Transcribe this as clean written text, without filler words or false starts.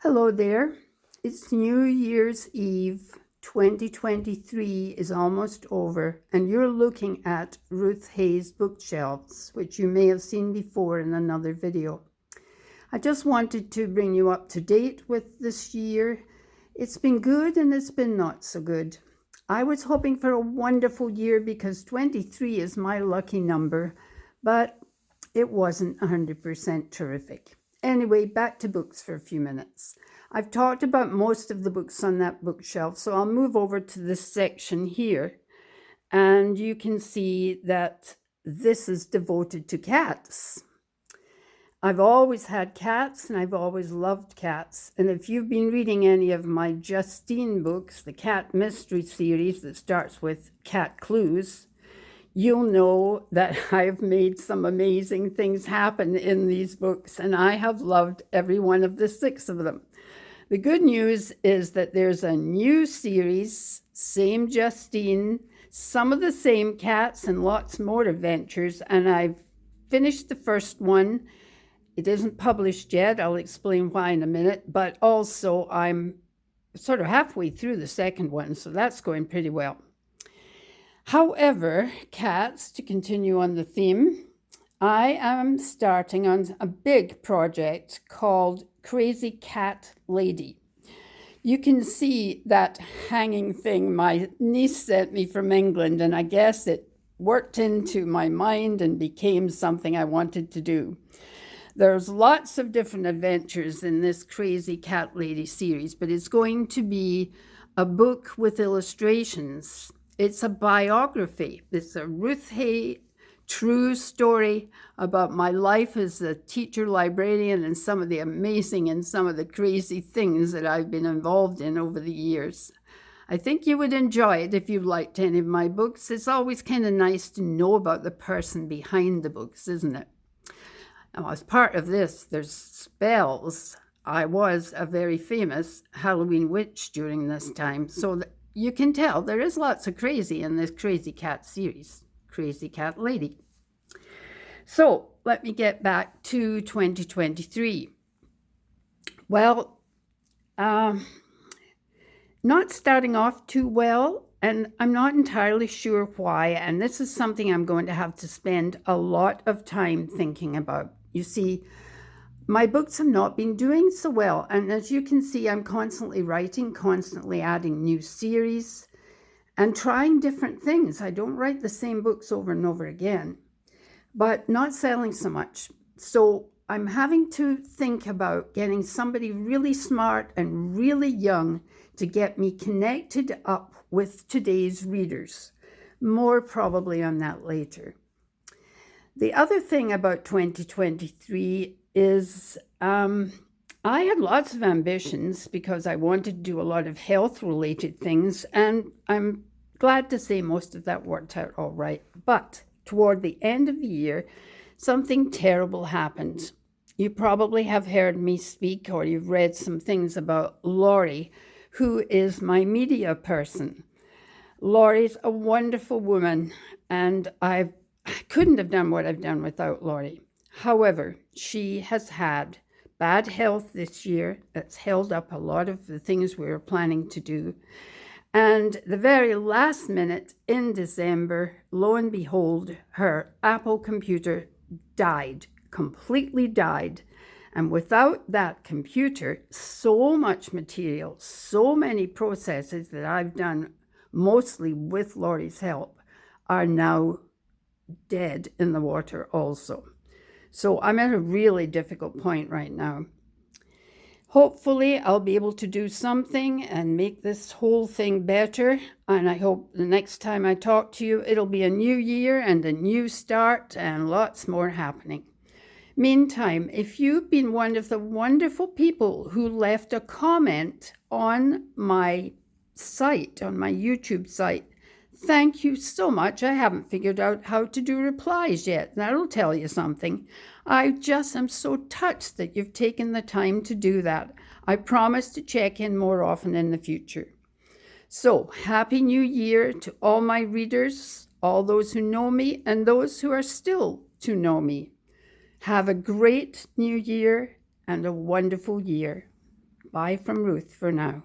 Hello there. It's New Year's Eve. 2023 is almost over, and you're looking at Ruth Hay's bookshelves, which you may have seen before in another video. I just wanted to bring you up to date with this year. It's been good and it's been not so good. I was hoping for a wonderful year because 23 is my lucky number, but it wasn't 100% terrific. Anyway, back to books for a few minutes. I've talked about most of the books on that bookshelf, so I'll move over to this section here. And you can see that this is devoted to cats. I've always had cats and I've always loved cats. And if you've been reading any of my Justine books, the cat mystery series that starts with cat clues, you'll know that I've made some amazing things happen in these books, and I have loved every one of the 6 of them. The good news is that there's a new series, same Justine, some of the same cats and lots more adventures, and I've finished the first one. It isn't published yet. I'll explain why in a minute, but also I'm sort of halfway through the second one, so that's going pretty well. However, cats, to continue on the theme, I am starting on a big project called Crazy Cat Lady. You can see that hanging thing my niece sent me from England, and I guess it worked into my mind and became something I wanted to do. There's lots of different adventures in this Crazy Cat Lady series, but it's going to be a book with illustrations. It's a biography. It's a Ruth Hay true story about my life as a teacher librarian and some of the amazing and some of the crazy things that I've been involved in over the years. I think you would enjoy it if you liked any of my books. It's always kind of nice to know about the person behind the books, isn't it? Now, as part of this, there's spells. I was a very famous Halloween witch during this time, so you can tell there is lots of crazy in this Crazy Cat series, Crazy Cat Lady. So let me get back to 2023. Well, not starting off too well, and I'm not entirely sure why, and this is something I'm going to have to spend a lot of time thinking about. You see, my books have not been doing so well, and as you can see, I'm constantly writing, constantly adding new series, and trying different things. I don't write the same books over and over again, but not selling so much. So I'm having to think about getting somebody really smart and really young to get me connected up with today's readers. More probably on that later. The other thing about 2023 is I had lots of ambitions because I wanted to do a lot of health-related things, and I'm glad to say most of that worked out all right. But toward the end of the year, something terrible happened. You probably have heard me speak, or you've read some things about Laurie, who is my media person. Laurie's a wonderful woman, and I couldn't have done what I've done without Laurie. However, she has had bad health this year. That's held up a lot of the things we were planning to do. And the very last minute in December, lo and behold, her Apple computer died, completely died. And without that computer, so much material, so many processes that I've done, mostly with Laurie's help, are now dead in the water also. So I'm at a really difficult point right now. Hopefully I'll be able to do something and make this whole thing better. And I hope the next time I talk to you, it'll be a new year and a new start and lots more happening. Meantime, if you've been one of the wonderful people who left a comment on my site, on my YouTube site, thank you so much. I haven't figured out how to do replies yet. That'll tell you something. I just am so touched that you've taken the time to do that. I promise to check in more often in the future. So, Happy New Year to all my readers, all those who know me, and those who are still to know me. Have a great new year and a wonderful year. Bye from Ruth for now.